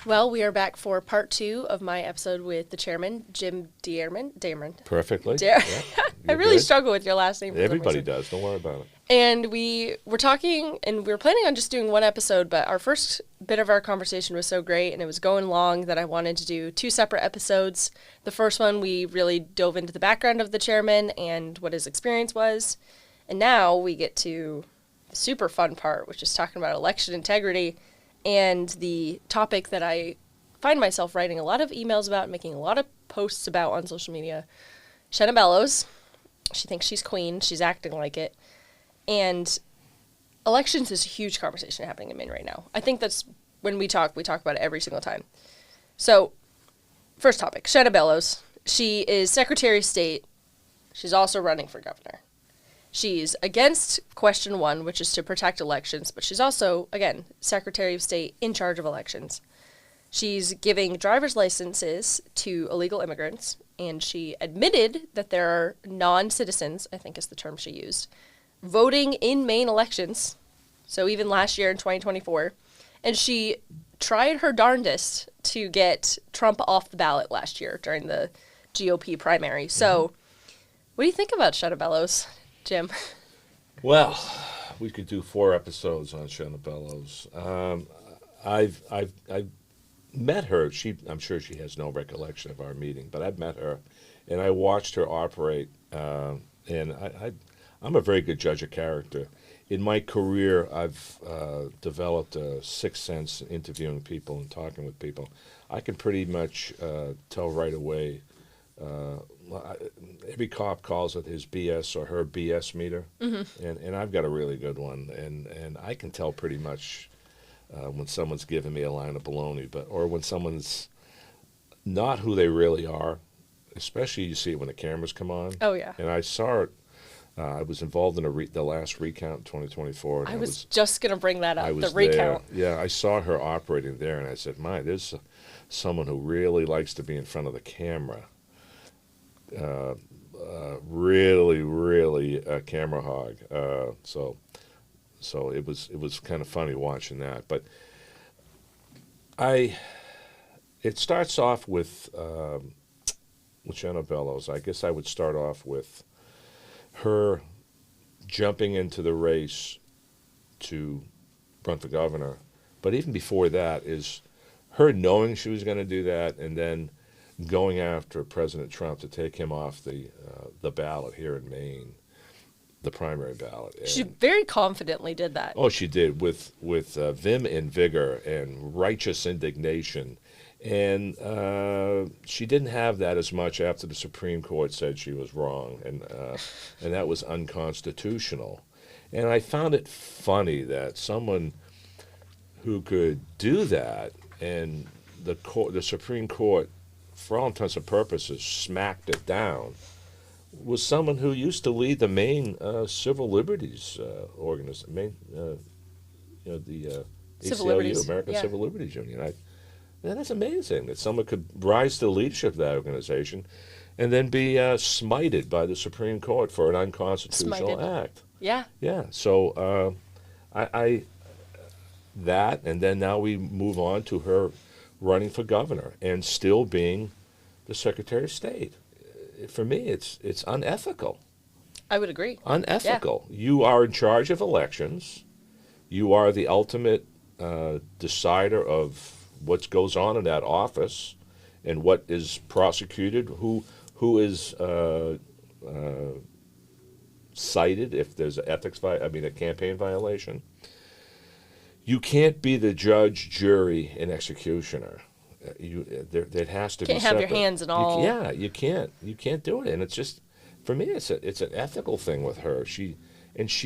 Well, we are back for part 2 of my episode with the chairman, Jim Deyermond. Perfectly. Yeah, I really good. struggle with your last name. Everybody does. Don't worry about it. And we were talking, and we were planning on just doing one episode, but our first bit of our conversation was so great, and it was going long that I wanted to do 2 separate episodes. The first one, we really dove into the background of the chairman and what his experience was. And now we get to the super fun part, which is talking about election integrity and the topic that I find myself writing a lot of emails about, making a lot of posts about on social media. Shanna Bellows. She thinks she's queen. She's acting like it. And elections is a huge conversation happening in Maine right now. I think that's when we talk about it every single time. So, first topic, Shanna Bellows. She is Secretary of State. She's also running for governor. She's against question 1, which is to protect elections, but she's also, again, Secretary of State in charge of elections. She's giving driver's licenses to illegal immigrants, and she admitted that there are non-citizens, I think is the term she used, voting in Maine elections, so even last year in 2024, and she tried her darndest to get Trump off the ballot last year during the GOP primary. So, what do you think about Shanna Bellows, Jim? Well, we could do 4 episodes on Shanna Bellows. I've met her. I'm sure she has no recollection of our meeting, but I've met her, and I watched her operate. And I'm a very good judge of character. In my career, I've developed a sixth sense in interviewing people and talking with people. I can pretty much tell right away. Every cop calls it his BS or her BS meter, and I've got a really good one, and I can tell pretty much when someone's giving me a line of baloney, or when someone's not who they really are. Especially you see it when the cameras come on. Oh yeah. And I saw it. I was involved in the last recount in 2024. I was just going to bring that up, the there. recount. Yeah, I saw her operating there, and I said, there's someone who really likes to be in front of the camera. Really a camera hog. So it was kind of funny watching that. But it starts off with Shanna Bellows. I guess I would start off with her jumping into the race to run for governor. But even before that is her knowing she was going to do that and then going after President Trump to take him off the ballot here in Maine, the primary ballot. And she very confidently did that. Oh, she did with vim and vigor and righteous indignation. And she didn't have that as much after the Supreme Court said she was wrong, and that was unconstitutional. And I found it funny that someone who could do that, and the Supreme Court, for all intents and purposes, smacked it down, was someone who used to lead the Maine Civil Liberties organization, the Civil ACLU, Liberties. American Yeah. Civil Liberties Union. That's amazing that someone could rise to the leadership of that organization and then be smited by the Supreme Court for an unconstitutional act. Yeah. Yeah. So that, and then now we move on to her running for governor and still being the Secretary of State. For me, it's unethical. I would agree. Unethical. Yeah. You are in charge of elections. You are the ultimate decider of what goes on in that office and what is prosecuted, who is cited if there's a campaign violation. You can't be the judge, jury, and executioner. There has to be. Can't have your hands in all. You can't. You can't do it, and it's just, for me, it's an ethical thing with her. She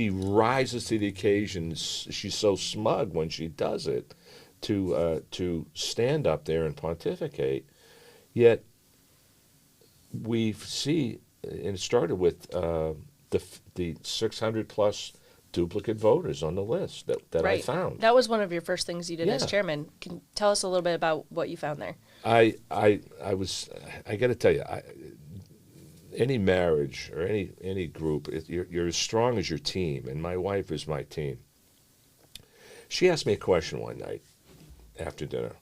rises to the occasion. She's so smug when she does it, to stand up there and pontificate. Yet we see, and it started with the 600 plus duplicate voters on the list that right. I found. That was one of your first things you did as Yeah. chairman. Can you tell us a little bit about what you found there? I got to tell you, any marriage or any group, you're as strong as your team, and my wife is my team. She asked me a question one night after dinner.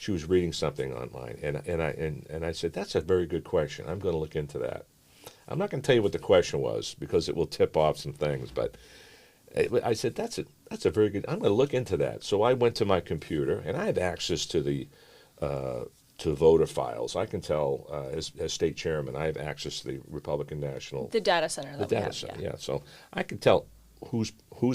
she was reading something online, and I said, that's a very good question. I'm going to look into that. I'm not going to tell you what the question was because it will tip off some things, but I said, that's a very good, I'm going to look into that. So I went to my computer, and I have access to the to voter files. I can tell, as state chairman, I have access to the Republican National. The data center. The data center, yeah. So I can tell who's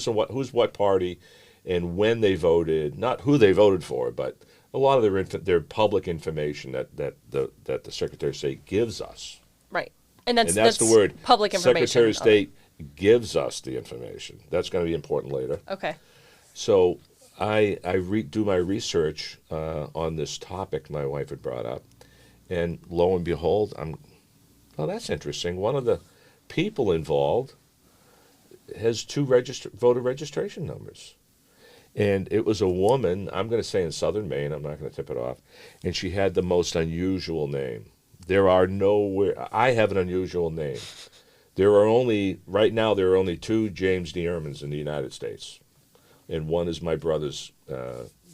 what party, and when they voted, not who they voted for, but a lot of their public information that the Secretary of State gives us. Right, and that's the word. Public information. Secretary of State gives us the information. That's going to be important later. Okay. So I do my research on this topic my wife had brought up, and lo and behold, that's interesting. One of the people involved has two voter registration numbers. And it was a woman, I'm going to say in southern Maine, I'm not going to tip it off, and she had the most unusual name. I have an unusual name. Right now, there are only two James Deyermonds in the United States. And one is my brother's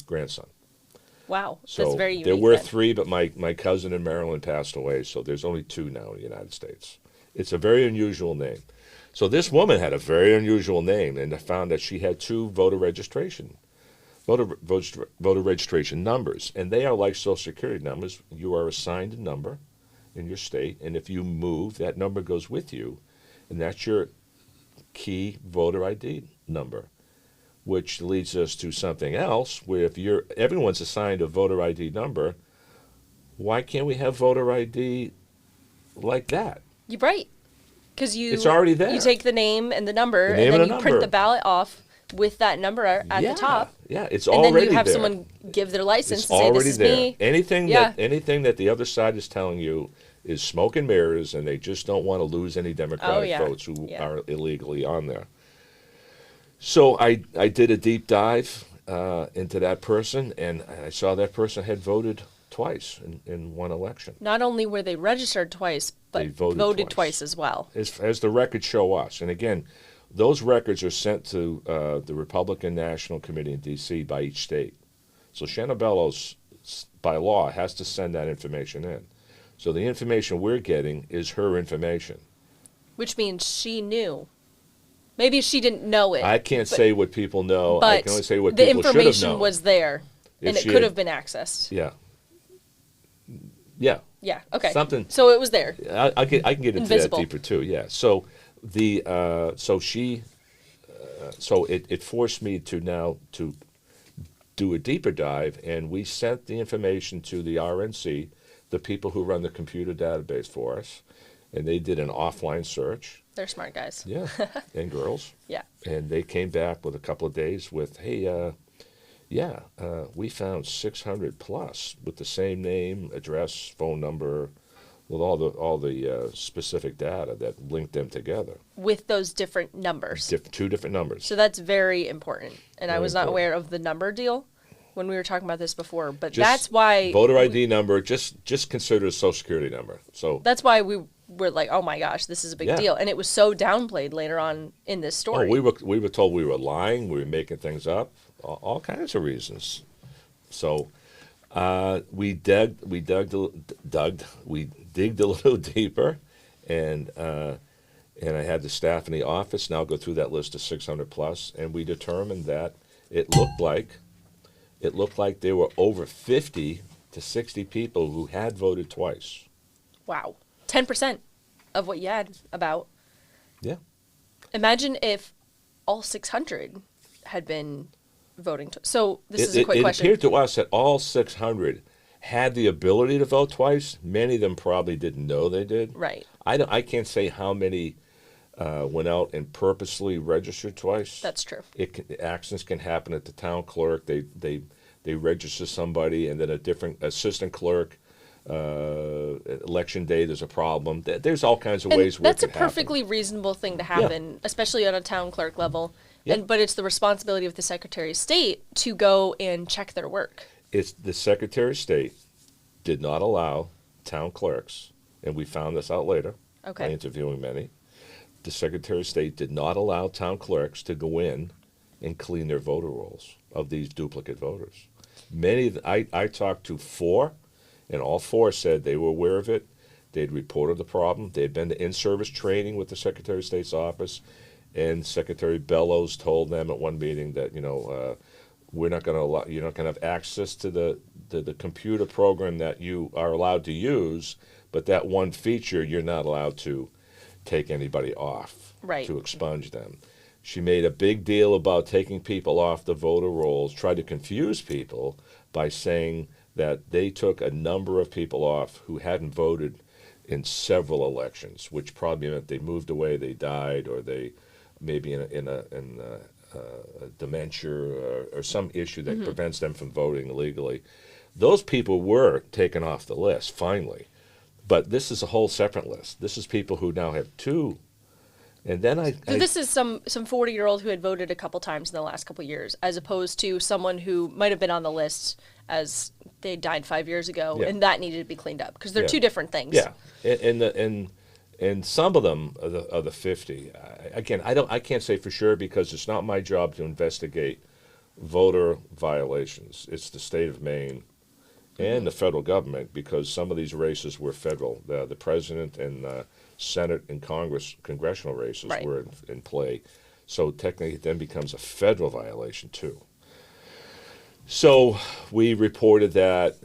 grandson. Wow, so that's very unique. There were three, but my cousin in Maryland passed away, so there's only two now in the United States. It's a very unusual name. So this woman had a very unusual name, and I found that she had two voter registration numbers, and they are like Social Security numbers. You are assigned a number in your state, and if you move, that number goes with you, and that's your key voter ID number, which leads us to something else, where if everyone's assigned a voter ID number, why can't we have voter ID like that? You're right. Because it's already there. You take the name and the number, and then you print the ballot off with that number at the top. Yeah, it's already there. And then you have someone give their license and say, this is there. me. Anything that the other side is telling you is smoke and mirrors, and they just don't want to lose any Democratic votes who are illegally on there. So I did a deep dive into that person, and I saw that person had voted twice in one election. Not only were they registered twice, but they voted twice as well. As the records show us. And again, those records are sent to the Republican National Committee in D.C. by each state. So Shannon Bellows, by law, has to send that information in. So the information we're getting is her information. Which means she knew. Maybe she didn't know it. I can't say what people know. But I can only say what people should have known. The information was there, and it could have been accessed. Yeah. Yeah. Yeah. Okay. Something. So it was there. I can get into that deeper too. Yeah. So it forced me to do a deeper dive, and we sent the information to the RNC, the people who run the computer database for us, and they did an offline search. They're smart guys. Yeah. And girls. Yeah. And they came back with a couple of days with, hey, we found 600 plus with the same name, address, phone number, with all the specific data that linked them together. With those different numbers. Two different numbers. So that's very important. And I was not aware of the number deal when we were talking about this before, but that's why voter ID number just considered a Social Security number. So that's why we were like, oh my gosh, this is a big deal, and it was so downplayed later on in this story. Oh, we were told we were lying, we were making things up. All kinds of reasons. So we digged a little deeper, and I had the staff in the office now go through that list of 600 plus, and we determined that it looked like there were over 50 to 60 people who had voted twice. Wow, 10% of what you had about. Yeah. Imagine if all 600 had been voting. So this is a quick question. It appeared to us that all 600 had the ability to vote twice. Many of them probably didn't know they did. Right. I can't say how many went out and purposely registered twice. That's true. Accidents can happen at the town clerk. They register somebody, and then a different assistant clerk. Election day, there's a problem. There's all kinds of ways where it can happen. That's a perfectly reasonable thing to happen, especially on a town clerk level. Yeah. But it's the responsibility of the Secretary of State to go and check their work. It's the Secretary of State did not allow town clerks, and we found this out later by interviewing many. The Secretary of State did not allow town clerks to go in and clean their voter rolls of these duplicate voters. I talked to 4, and all 4 said they were aware of it. They'd reported the problem. They'd been to in-service training with the Secretary of State's office, and Secretary Bellows told them at one meeting that we're not going to allow, you're not going to have access to the computer program that you are allowed to use, but that one feature you're not allowed to take anybody off, right, to expunge them. She made a big deal about taking people off the voter rolls, tried to confuse people by saying that they took a number of people off who hadn't voted in several elections, which probably meant they moved away, they died, or they maybe in a dementia or some issue that prevents them from voting legally. Those people were taken off the list finally, but this is a whole separate list. This is people who now have 2. And then So this is some 40-year-old who had voted a couple times in the last couple years, as opposed to someone who might have been on the list as they died 5 years ago, and that needed to be cleaned up because they're 2 different things. Yeah, and some of them are the 50. Again, I can't say for sure because it's not my job to investigate voter violations. It's the state of Maine and the federal government, because some of these races were federal. The president and Senate and congressional races were in play. So technically it then becomes a federal violation too. So we reported that.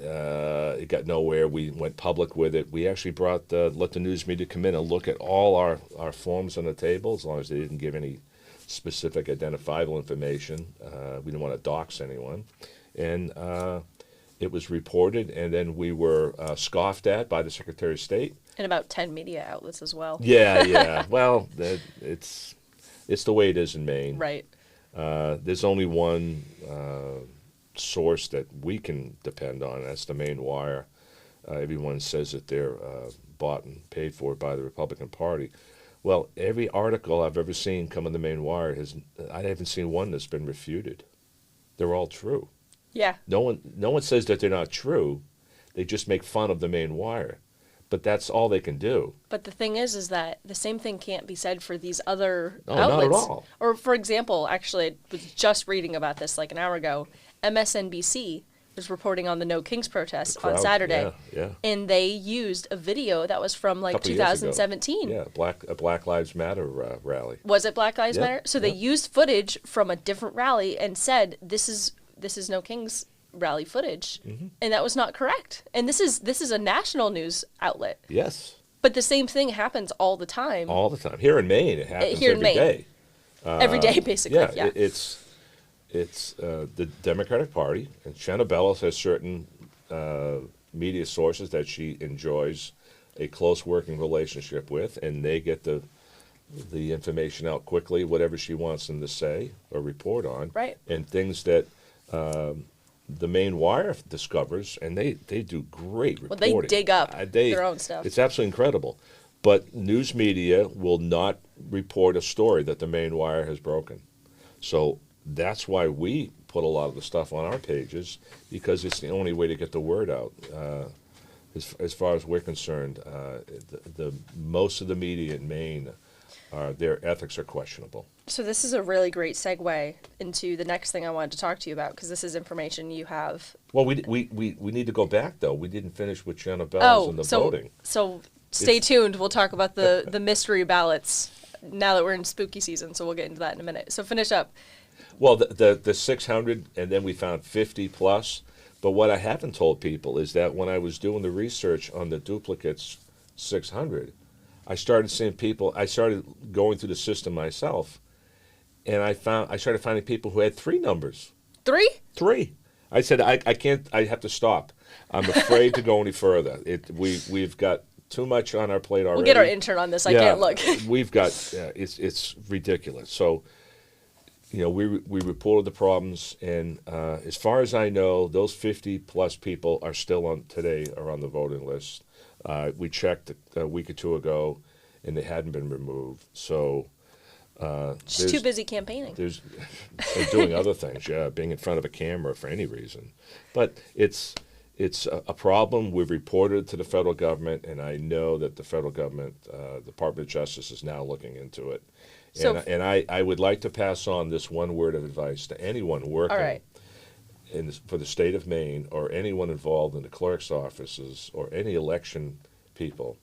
It got nowhere. We went public with it. We actually let the news media come in and look at all our forms on the table, as long as they didn't give any specific identifiable information. We didn't want to dox anyone. And it was reported, and then we were scoffed at by the Secretary of State. And about 10 media outlets as well. Yeah. Well, it's the way it is in Maine. Right. There's only one source that we can depend on, and that's the Maine Wire. Everyone says that they're bought and paid for by the Republican Party. Well, every article I've ever seen come on the Maine Wire I haven't seen one that's been refuted. They're all true. Yeah. No one says that they're not true. They just make fun of the Maine Wire. But that's all they can do. But the thing is that the same thing can't be said for these other No, outlets. not at all. Or, for example, actually, I was just reading about this like an hour ago. MSNBC was reporting on the No Kings protest on Saturday. Yeah. And they used a video that was from like 2017. Yeah, a Black Lives Matter rally. Was it Black Lives Matter? So they yeah. used footage from a different rally and said, this is No Kings rally footage, and that was not correct. And this is a national news outlet. Yes. But the same thing happens all the time. All the time. Here in Maine, it happens Here in every Maine. day. Every day, basically. Yeah. It's the Democratic Party, and Shanna Bellows has certain media sources that she enjoys a close working relationship with, and they get the information out quickly, whatever she wants them to say or report on. Right. And things that the Maine Wire discovers, and they do great reporting. Well, they dig up their own stuff. It's absolutely incredible. But news media will not report a story that the Maine Wire has broken. So that's why we put a lot of the stuff on our pages, because it's the only way to get the word out. As far as we're concerned, the most of the media in Maine, their ethics are questionable. So this is a really great segue into the next thing I wanted to talk to you about, because this is information you have. Well, we need to go back, though. We didn't finish with Shanna Bellows and the voting. So stay tuned. We'll talk about the mystery ballots now that we're in spooky season, so we'll get into that in a minute. So finish up. Well, the 600, and then we found 50 plus. But what I haven't told people is that when I was doing the research on the duplicates 600, I started seeing people, I started going through the system myself, and I started finding people who had 3 numbers. 3? 3. I said, I can't, I have to stop. I'm afraid to go any further. We've got too much on our plate already. We'll get our intern on this. I can't look. We've got, it's ridiculous. So, we reported the problems, and as far as I know, those 50 plus people are still on the voting list. We checked a week or 2 ago, and they hadn't been removed. So she's too busy campaigning. They're doing other things, being in front of a camera for any reason. But it's a problem. We've reported it to the federal government, and I know that the federal government, Department of Justice, is now looking into it. And I would like to pass on this one word of advice to anyone working for the state of Maine or anyone involved in the clerk's offices or any election people,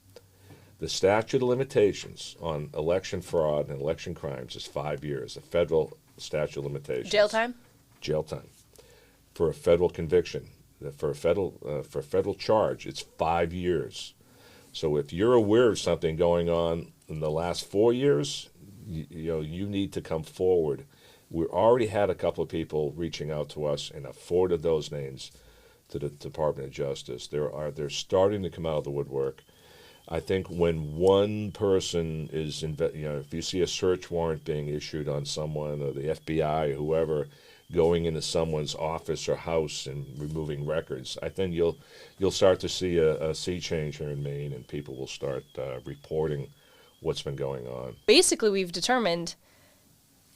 the statute of limitations on election fraud and election crimes is 5 years. The federal statute of limitations. Jail time? Jail time. For a federal conviction, for a federal charge, it's 5 years. So if you're aware of something going on in the last 4 years, you need to come forward. We already had a couple of people reaching out to us and forwarded those names to the Department of Justice. They're starting to come out of the woodwork. I think when one person is, if you see a search warrant being issued on someone or the FBI or whoever going into someone's office or house and removing records, I think you'll start to see a sea change here in Maine, and people will start reporting what's been going on. Basically, we've determined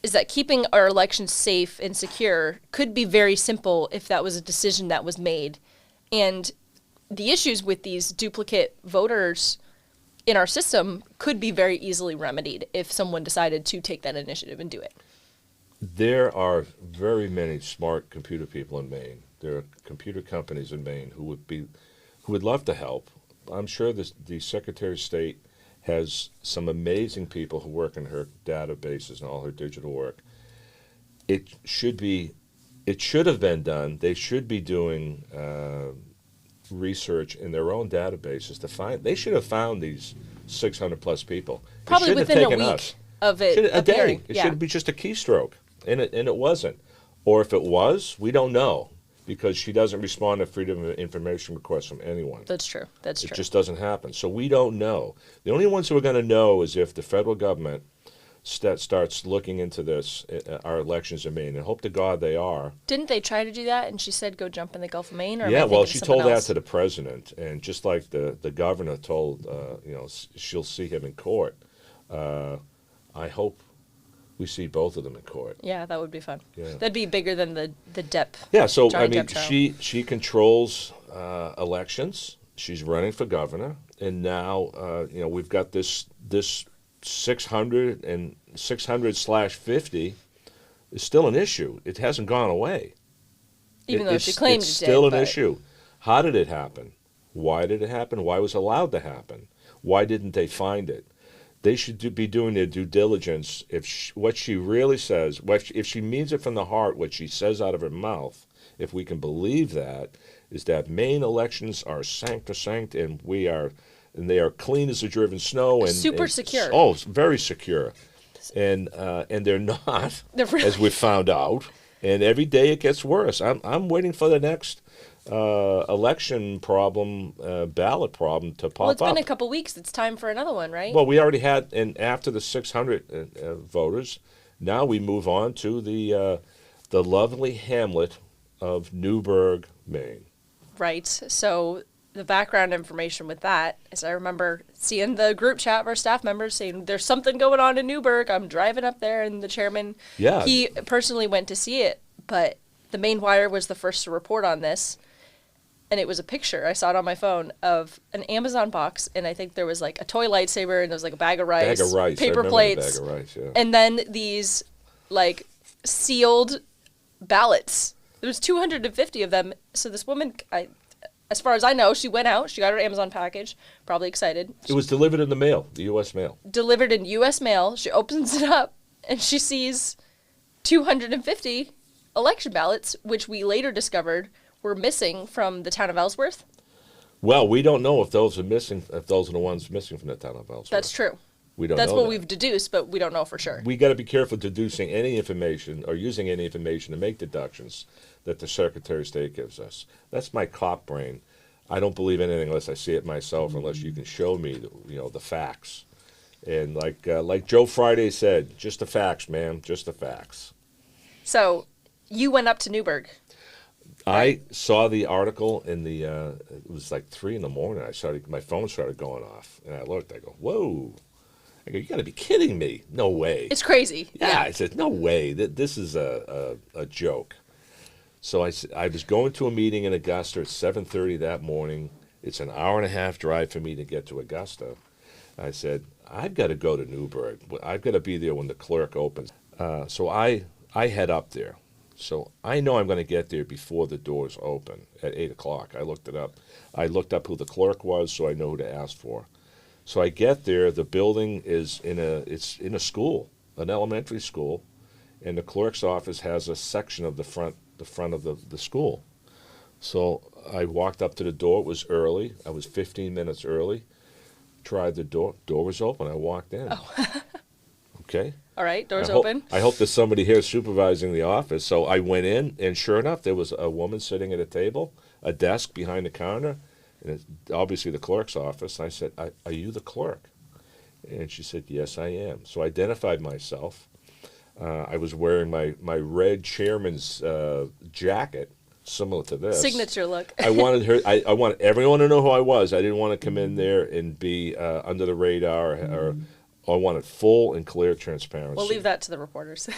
is that keeping our elections safe and secure could be very simple if that was a decision that was made. And the issues with these duplicate voters in our system could be very easily remedied if someone decided to take that initiative and do it. There are very many smart computer people in Maine. There are computer companies in Maine who would love to help. I'm sure the Secretary of State has some amazing people who work in her databases and all her digital work. It should have been done. They should be doing research in their own databases to find. They should have found these 600 plus people. Probably within a week of it. A day. It should be just a keystroke, and it wasn't. Or if it was, we don't know, because she doesn't respond to Freedom of Information requests from anyone. That's true. It just doesn't happen. So we don't know. The only ones who are going to know is if the federal government starts looking into this, our elections in Maine, and hope to God they are. Didn't they try to do that, and she said go jump in the Gulf of Maine? Or yeah, well, she told that to the president, and just like the governor told, she'll see him in court. I hope we see both of them in court. Yeah, that would be fun. Yeah. That'd be bigger than the Depp. Yeah, so Johnny I mean, Depp she controls elections. She's running for governor, and now we've got this 600 and 600/50 is still an issue. It hasn't gone away. Even though she claimed it's it still did, an issue. How did it happen? Why did it happen? Why was it allowed to happen? Why didn't they find it? They should be doing their due diligence. What she really says, if she means it from the heart, what she says out of her mouth, if we can believe that, is that Maine elections are sancta-sanct, and they are clean as the driven snow and super secure. Oh, very secure, and they're not, as we found out. And every day it gets worse. I'm waiting for the next election problem, ballot problem to pop up. Well, it's been a couple weeks. It's time for another one, right? Well, we already had, and after the 600 voters, now we move on to the lovely hamlet of Newburgh, Maine. Right. So the background information with that is I remember seeing the group chat of our staff members saying, there's something going on in Newburgh. I'm driving up there, and the chairman, he personally went to see it, but the Maine Wire was the first to report on this. And it was a picture, I saw it on my phone, of an Amazon box, and I think there was like a toy lightsaber, and there was like a bag of rice, paper plates, and then these like sealed ballots. There was 250 of them. So this woman, as far as I know, she went out, she got her Amazon package, probably excited. It was delivered in the mail, the U.S. mail. Delivered in U.S. mail. She opens it up, and she sees 250 election ballots, which we later discovered were missing from the town of Ellsworth. Well, we don't know if those are missing, if those are the ones missing from the town of Ellsworth. That's true. We don't That's know what that. we've deduced, but we don't know for sure. We got to be careful deducing any information or using any information to make deductions that the Secretary of State gives us. That's my cop brain. I don't believe anything unless I see it myself, unless you can show me, the facts. And like Joe Friday said, just the facts, man, just the facts. So you went up to Newburgh. I saw the article in the, it was like 3 in the morning. My phone started going off, and I looked. I go, whoa. I go, you got to be kidding me. No way. It's crazy. Yeah, I said, no way. This is a joke. So I was going to a meeting in Augusta at 7:30 that morning. It's an hour and a half drive for me to get to Augusta. I said, I've got to go to Newburgh. I've got to be there when the clerk opens. So I head up there. So I know I'm going to get there before the doors open at 8 o'clock. I looked it up. I looked up who the clerk was, so I know who to ask for. So I get there. The building is it's in a school, an elementary school, and the clerk's office has a section of the front of the school. So I walked up to the door. It was early. I was 15 minutes early. Tried the door. Door was open. I walked in. Oh. Okay. All right, doors open. I hope there's somebody here supervising the office. So I went in, and sure enough, there was a woman sitting at a table, a desk behind the counter, and it's obviously the clerk's office. I said, "Are you the clerk?" And she said, "Yes, I am." So I identified myself. I was wearing my red chairman's jacket, similar to this. Signature look. I wanted everyone to know who I was. I didn't want to come in there and be under the radar, or I wanted full and clear transparency. We'll leave that to the reporters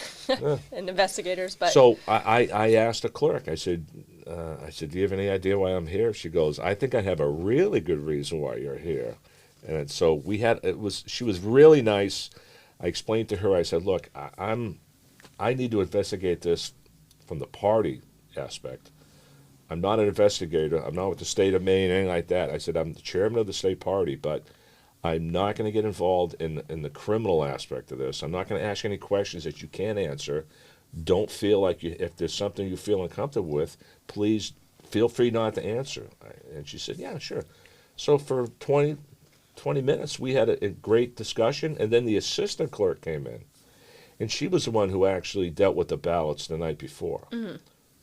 and investigators. But so I asked the clerk. I said, "Do you have any idea why I'm here?" She goes, "I think I have a really good reason why you're here." And so she was really nice. I explained to her. I said, "Look, I need to investigate this from the party aspect. I'm not an investigator. I'm not with the state of Maine, anything like that." I said, "I'm the chairman of the state party, but I'm not going to get involved in the criminal aspect of this. I'm not going to ask any questions that you can't answer. Don't feel like if there's something you feel uncomfortable with, please feel free not to answer." And she said, "Yeah, sure." So for 20 minutes, we had a great discussion, and then the assistant clerk came in, and she was the one who actually dealt with the ballots the night before. Mm-hmm.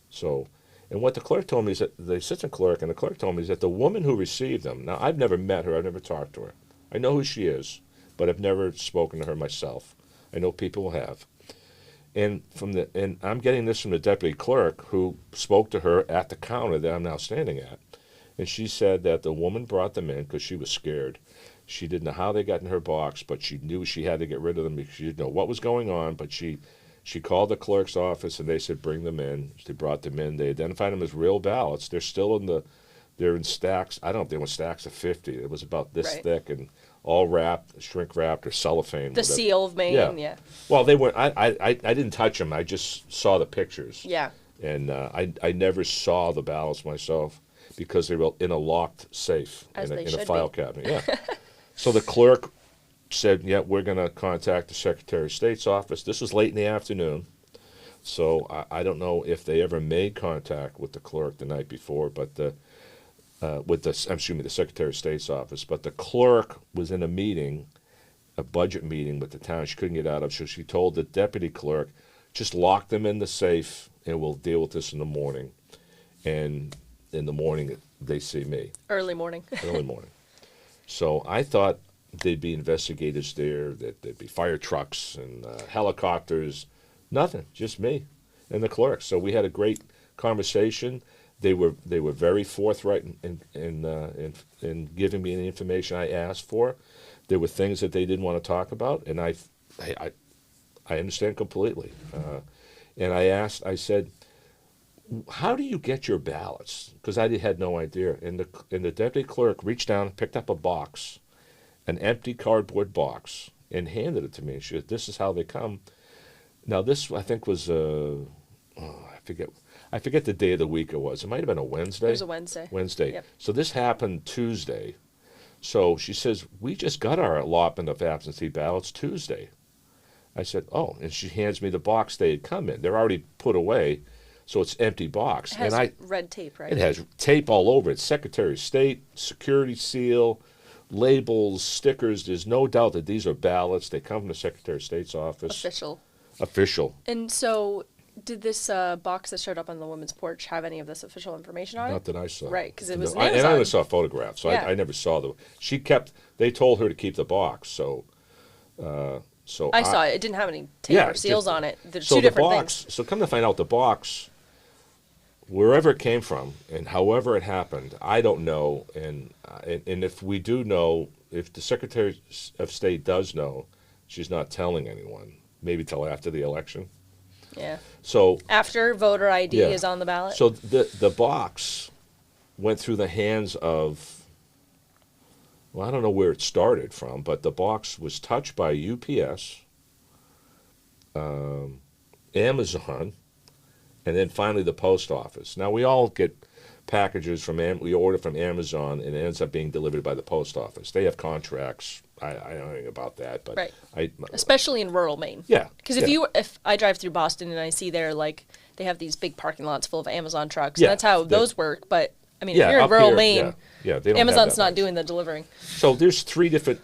So, and what the clerk told me is that the assistant clerk and the clerk told me is that the woman who received them, now I've never met her, I've never talked to her. I know who she is, but I've never spoken to her myself. I know people who have. And I'm getting this from the deputy clerk who spoke to her at the counter that I'm now standing at. And she said that the woman brought them in because she was scared. She didn't know how they got in her box, but she knew she had to get rid of them because she didn't know what was going on. But she called the clerk's office and they said, "Bring them in." They brought them in. They identified them as real ballots. They're still they're in stacks. I don't know if they were stacks of 50. It was about this thick and all wrapped, shrink wrapped, or cellophane. The seal of Maine, yeah. Well, they weren't. I didn't touch them. I just saw the pictures. Yeah. And I never saw the ballots myself because they were in a locked safe in a file cabinet. Yeah. So the clerk said, "Yeah, we're going to contact the Secretary of State's office." This was late in the afternoon. So I don't know if they ever made contact with the clerk the night before, but the Secretary of State's office. But the clerk was in a meeting, a budget meeting with the town she couldn't get out of, so she told the deputy clerk, "Just lock them in the safe and we'll deal with this in the morning." And in the morning, they see me. Early morning. Early morning. So I thought there'd be investigators there, that there'd be fire trucks and helicopters. Nothing, just me and the clerk. So we had a great conversation. They were very forthright in giving me the information I asked for. There were things that they didn't want to talk about, and I understand completely. And I said, "How do you get your ballots?" Because I had no idea. And the deputy clerk reached down, picked up a box, an empty cardboard box, and handed it to me. She said, "This is how they come." Now this, I think, was I forget the day of the week it was. It might have been a Wednesday. It was a Wednesday. Wednesday. Yep. So this happened Tuesday. So she says, "We just got our allotment of absentee ballots Tuesday." I said, "Oh," and she hands me the box they had come in. They're already put away, so it's empty box. It has red tape, right? It has tape all over it. Secretary of State, security seal, labels, stickers. There's no doubt that these are ballots. They come from the Secretary of State's office. Official. And so did this box that showed up on the woman's porch have any of this official information on it? Not that I saw. Right, because it was and I only saw photographs, so I never saw they told her to keep the box, so I saw it. It didn't have any tape or seals on it. There's two different things. So come to find out, the box, wherever it came from and however it happened, I don't know. And if we do know, if the Secretary of State does know, she's not telling anyone. Maybe till after the election. Yeah. So after voter ID is on the ballot. So the box went through the hands of, well, I don't know where it started from, but the box was touched by UPS, Amazon, and then finally the post office. Now we all get packages we order from Amazon, and it ends up being delivered by the post office. They have contracts. I don't know anything about that, but right. Especially in rural Maine. Yeah. Because if I drive through Boston and I see there, like, they have these big parking lots full of Amazon trucks. Yeah, that's how those work. But I mean, yeah, if you're in up rural here, Maine, they don't Amazon's have that not much. doing the delivering. So there's three different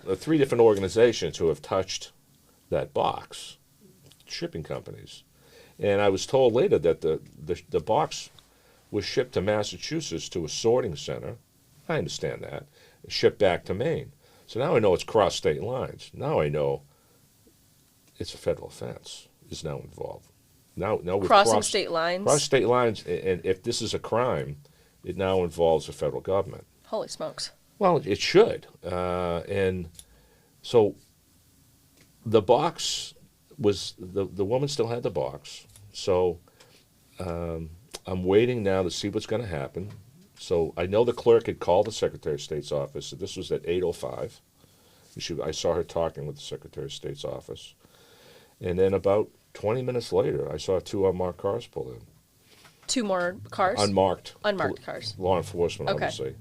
organizations who have touched that box, shipping companies, and I was told later that the box was shipped to Massachusetts to a sorting center. I understand that. Shipped back to Maine. So now I know it's crossed state lines. Now I know it's a federal offense is now involved. Now we've Crossing state lines. Cross state lines, and if this is a crime, it now involves the federal government. Holy smokes. Well, it should. And so the box was, the woman still had the box. So I'm waiting now to see what's going to happen. So I know the clerk had called the Secretary of State's office. So this was at 8:05. I saw her talking with the Secretary of State's office. And then about 20 minutes later, I saw two unmarked cars pull in. Two more cars? Unmarked. Unmarked cars. Law enforcement, Okay. obviously.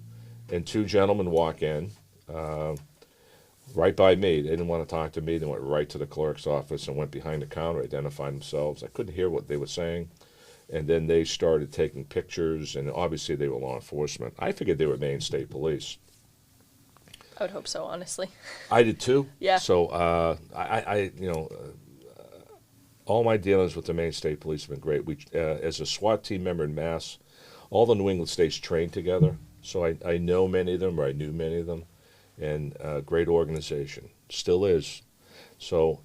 And two gentlemen walk in, right by me. They didn't want to talk to me. They went right to the clerk's office and went behind the counter, identified themselves. I couldn't hear what they were saying. And then they started taking pictures, and obviously they were law enforcement. I figured they were Maine State Police. I would hope so, honestly. I did too. Yeah. So all my dealings with the Maine State Police have been great. We, as a SWAT team member in Mass, all the New England states trained together. So I know many of them, or I knew many of them, and great organization. Still is. So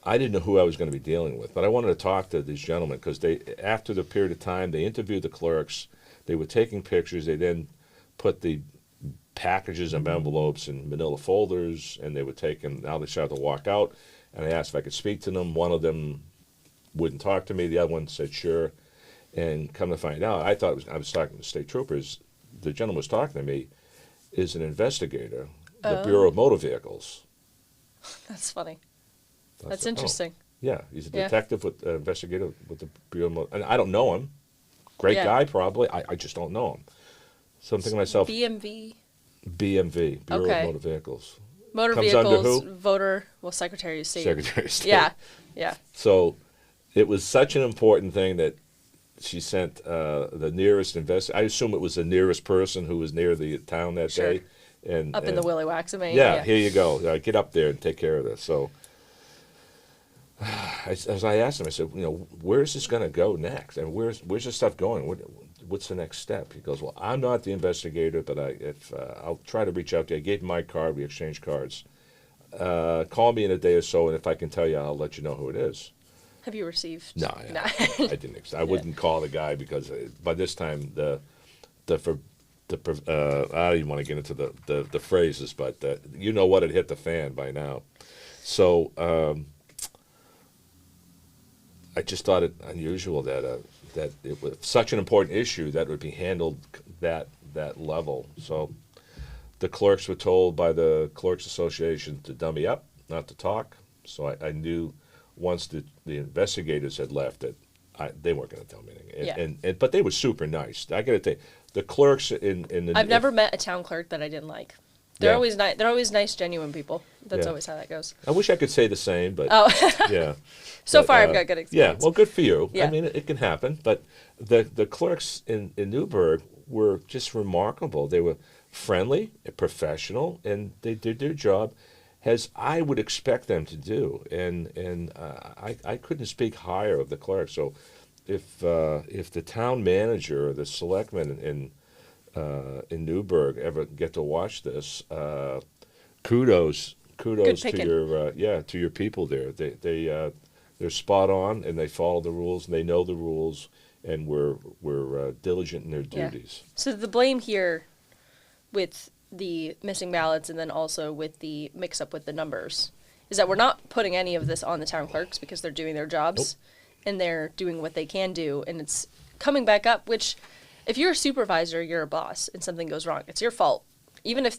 I didn't know who I was going to be dealing with, but I wanted to talk to these gentlemen because after the period of time, they interviewed the clerks. They were taking pictures. They then put the packages and envelopes in manila folders, and they were taking. Now they started to walk out, and I asked if I could speak to them. One of them wouldn't talk to me. The other one said sure. And come to find out, I thought I was talking to state troopers. The gentleman was talking to me is an investigator, the Bureau of Motor Vehicles. That's funny. I That's said, interesting. Yeah, he's a detective with investigator with the Bureau of Motor. And I don't know him. Great guy, probably. I just don't know him. So I'm thinking to myself, BMV, Bureau of Motor Vehicles. Motor Comes Vehicles, under who? voter, Secretary of State. Secretary of State. Yeah. So it was such an important thing that she sent the nearest I assume it was the nearest person who was near the town that day. And in the Willy Wax of Maine. Yeah, here you go. Get up there and take care of this. So as I asked him, I said, where's this going to go next? And where's this stuff going? What's the next step? He goes, well, I'm not the investigator, but I'll try to reach out to you. I gave him my card. We exchanged cards. Call me in a day or so, and if I can tell you, I'll let you know who it is. Have you received? No. I didn't. I wouldn't call the guy because by this time I don't even want to get into the phrases, but you know what, it hit the fan by now. So I just thought it unusual that it was such an important issue that it would be handled that level. So the clerks were told by the Clerks Association to dummy up, not to talk. So I knew once the investigators had left that they weren't going to tell me anything. But they were super nice. I got to tell you, the clerks in the I've never met a town clerk that I didn't like. They're always nice. They're always nice, genuine people. That's always how that goes. I wish I could say the same, but yeah. So far, I've got good experience. Yeah, well, good for you. Yeah. I mean, it can happen. But the clerks in Newburgh were just remarkable. They were friendly, professional, and they did their job as I would expect them to do. And I couldn't speak higher of the clerks. So if the town manager or the selectman in Newburgh ever get to watch this, kudos to your people there. They're spot on, and they follow the rules, and they know the rules, and we're diligent in their duties. So the blame here with the missing ballots and then also with the mix-up with the numbers is that we're not putting any of this on the town clerks because they're doing their jobs and they're doing what they can do, and it's coming back up, which if you're a supervisor, you're a boss, and something goes wrong, it's your fault. Even if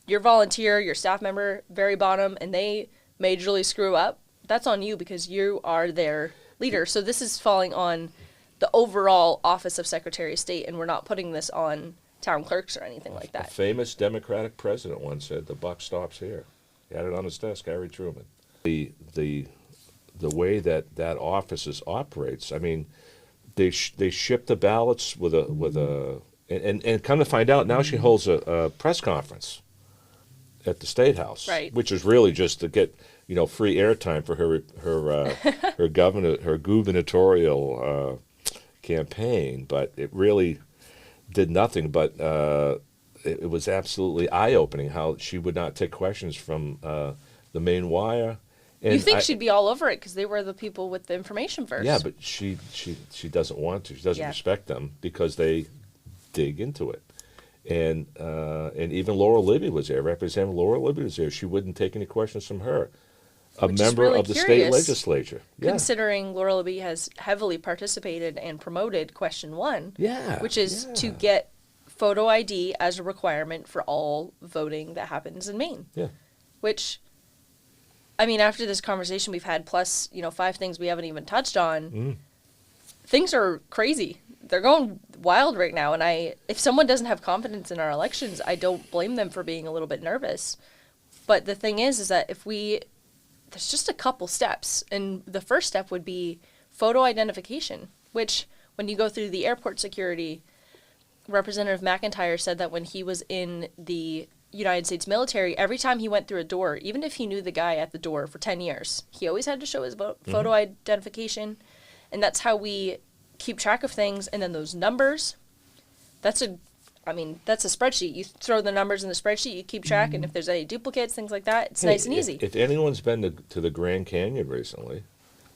your volunteer, your staff member, very bottom, and they majorly screw up, that's on you because you are their leader. So this is falling on the overall office of Secretary of State, and we're not putting this on town clerks or anything like A that. famous Democratic president once said, "The buck stops here." He had it on his desk, Harry Truman. The way that office operates, I mean, they ship the ballots with a and come to find out now she holds a press conference at the State House, right? Which is really just to get free airtime for her gubernatorial campaign, but it really did nothing. But it was absolutely eye-opening how she would not take questions from the Maine Wire. And you think she'd be all over it because they were the people with the information first. Yeah, but she doesn't want to. She doesn't respect them because they dig into it. And even Laura Libby was there. Representative Laura Libby was there. She wouldn't take any questions from her. Which member really of the curious, state legislature. Yeah. Considering Laura Libby has heavily participated and promoted Question 1, yeah, which is to get photo ID as a requirement for all voting that happens in Maine. Yeah. Which, I mean, after this conversation we've had, plus, 5 things we haven't even touched on, things are crazy. They're going wild right now, and if someone doesn't have confidence in our elections, I don't blame them for being a little bit nervous. But the thing is that there's just a couple steps, and the first step would be photo identification, which when you go through the airport security, Representative McIntyre said that when he was in the United States military, every time he went through a door, even if he knew the guy at the door for 10 years, he always had to show his photo identification, and that's how we keep track of things. And then those numbers, that's a spreadsheet. You throw the numbers in the spreadsheet, you keep track, and if there's any duplicates, things like that, it's nice and easy. If anyone's been to the Grand Canyon recently,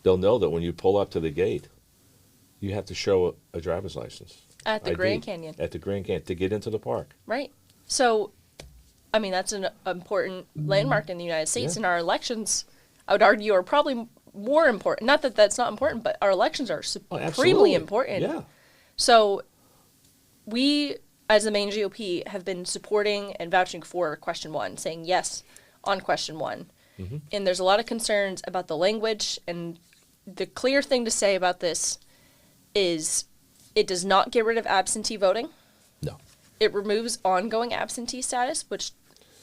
they'll know that when you pull up to the gate, you have to show a driver's license. At the ID, Grand Canyon. At the Grand Canyon, to get into the park. Right. So, I mean, that's an important landmark in the United States, and our elections, I would argue, are probably more important. Not that that's not important, but our elections are supremely important. Yeah. So, we, as the Maine GOP, have been supporting and vouching for Question 1, saying yes on Question 1. And there's a lot of concerns about the language, and the clear thing to say about this is it does not get rid of absentee voting. No. It removes ongoing absentee status, which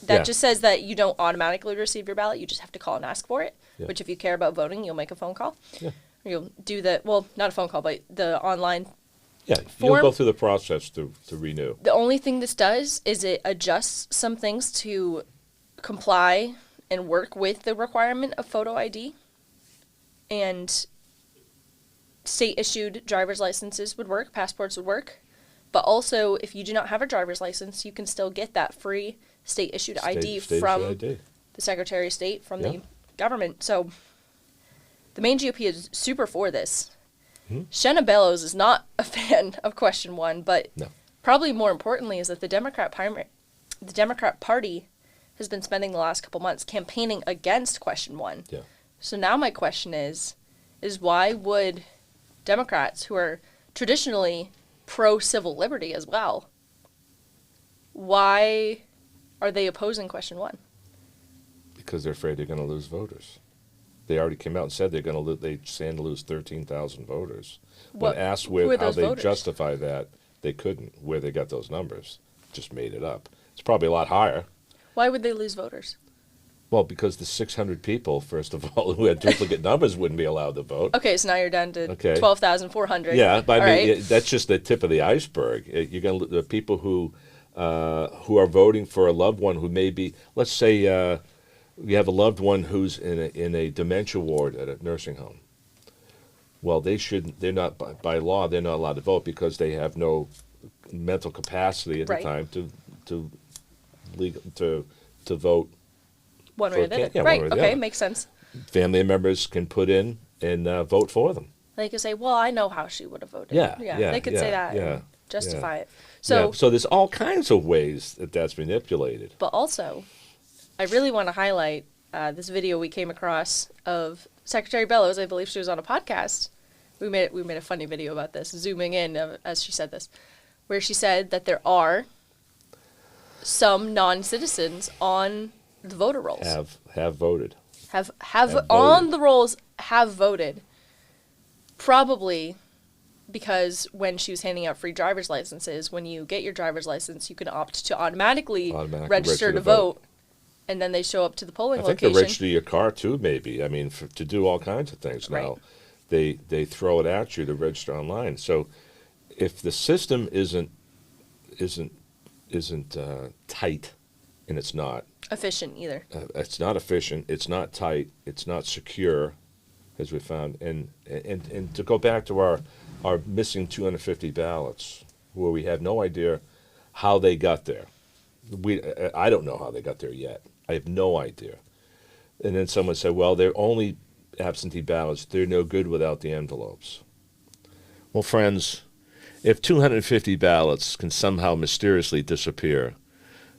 just says that you don't automatically receive your ballot. You just have to call and ask for it, which if you care about voting, you'll make a phone call. Yeah. Or you'll do not a phone call, but the online form. You'll go through the process to renew. The only thing this does is it adjusts some things to comply and work with the requirement of photo ID. And state-issued driver's licenses would work, passports would work. But also, if you do not have a driver's license, you can still get that free state-issued ID from the Secretary of State, from the government. So the Maine GOP is super for this. Shenna Bellows is not a fan of Question 1, but probably more importantly is that the Democrat Party has been spending the last couple months campaigning against Question 1. Yeah. So now my question is why would Democrats, who are traditionally pro-civil liberty as well, why are they opposing Question 1? Because they're afraid they're going to lose voters. They already came out and said they stand to lose 13,000 voters. When asked how they justify that, they couldn't. Where they got those numbers, just made it up. It's probably a lot higher. Why would they lose voters? Well, because the 600 people, first of all, who had duplicate numbers wouldn't be allowed to vote. Okay, so now you're down to 12,400. Yeah, but I mean, that's just the tip of the iceberg. You're going to the people who are voting for a loved one who may be, let's say, you have a loved one who's in a dementia ward at a nursing home. Well, they're not by law, they're not allowed to vote because they have no mental capacity at the time to vote. One way or the other. Right, okay, makes sense. Family members can put in and vote for them. They could say, well, I know how she would have voted. Yeah, they could say that and justify it. So there's all kinds of ways that's manipulated. But also, I really want to highlight this video we came across of Secretary Bellows. I believe she was on a podcast. We made a funny video about this, zooming in as she said this, where she said that there are some non-citizens on the voter rolls. Have voted. Have on the rolls, have voted. Probably because when she was handing out free driver's licenses, when you get your driver's license, you can opt to automatically register to vote, and then they show up to the polling location. I think they register your car too, maybe. I mean, to do all kinds of things now. They throw it at you to register online. So if the system isn't tight, and it's not efficient either. It's not efficient. It's not tight. It's not secure, as we found. And to go back to our missing 250 ballots, where we have no idea how they got there. I don't know how they got there yet. I have no idea. And then someone said, well, they're only absentee ballots. They're no good without the envelopes. Well, friends, if 250 ballots can somehow mysteriously disappear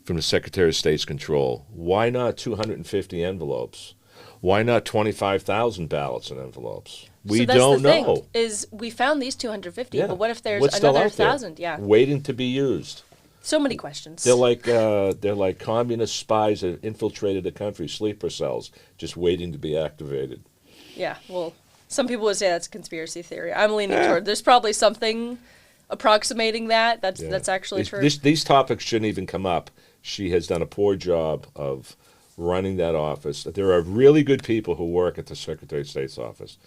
from the Secretary of State's control, why not 250 envelopes? Why not 25,000 ballots in envelopes? We don't know. Thing, is we found these 250, yeah. but what if there's What's another 1,000? Yeah, waiting to be used. So many questions. They're like communist spies that infiltrated the country, sleeper cells, just waiting to be activated. Yeah, well, some people would say that's a conspiracy theory. I'm leaning toward there's probably something approximating that. That's actually true. These topics shouldn't even come up. She has done a poor job of running that office. There are really good people who work at the Secretary of State's office.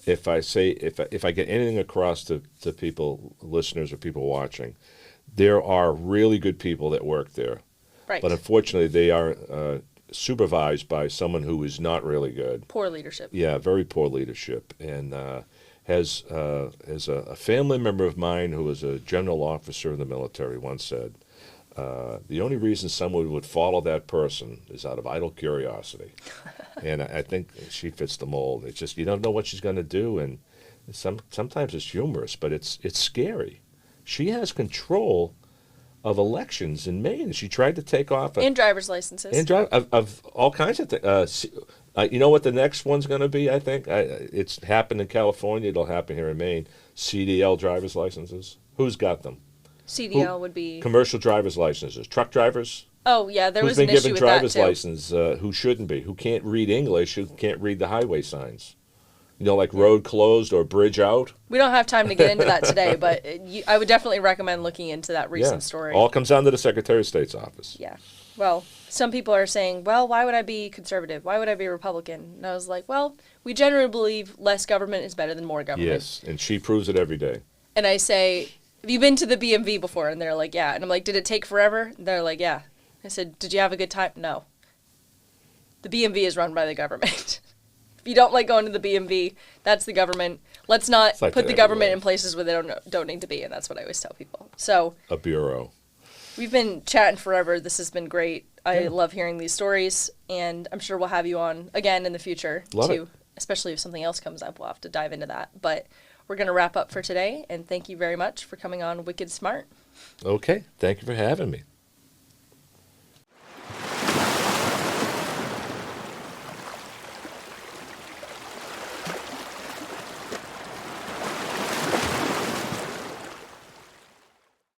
If I get anything across to people, listeners or people watching, there are really good people that work there. Right. But unfortunately, they are supervised by someone who is not really good. Poor leadership. Yeah, very poor leadership. And as a family member of mine who was a general officer in the military once said, the only reason someone would follow that person is out of idle curiosity. And I think she fits the mold. It's just you don't know what she's going to do, and sometimes it's humorous, but it's scary. She has control of elections in Maine. She tried to take off and driver's licenses and of all kinds of things. You know what the next one's going to be? I think it's happened in California. It'll happen here in Maine. CDL driver's licenses. Who's got them? CDL would be commercial driver's licenses. Truck drivers. Oh yeah, there was an issue with that too. Who's been given driver's license? Who shouldn't be? Who can't read English? Who can't read the highway signs? You know, like road closed or bridge out. We don't have time to get into that today, but I would definitely recommend looking into that recent story. All comes down to the Secretary of State's office. Yeah. Well, some people are saying, well, why would I be conservative? Why would I be Republican? And I was like, well, we generally believe less government is better than more government. Yes, and she proves it every day. And I say, have you been to the BMV before? And they're like, yeah. And I'm like, did it take forever? And they're like, yeah. I said, did you have a good time? No. The BMV is run by the government. If you don't like going to the BMV, that's the government. Let's not put the government in places where they don't need to be, and that's what I always tell people. So a bureau. We've been chatting forever. This has been great. I love hearing these stories, and I'm sure we'll have you on again in the future too. Especially if something else comes up, we'll have to dive into that. But we're going to wrap up for today, and thank you very much for coming on Wicked Smart. Okay, thank you for having me.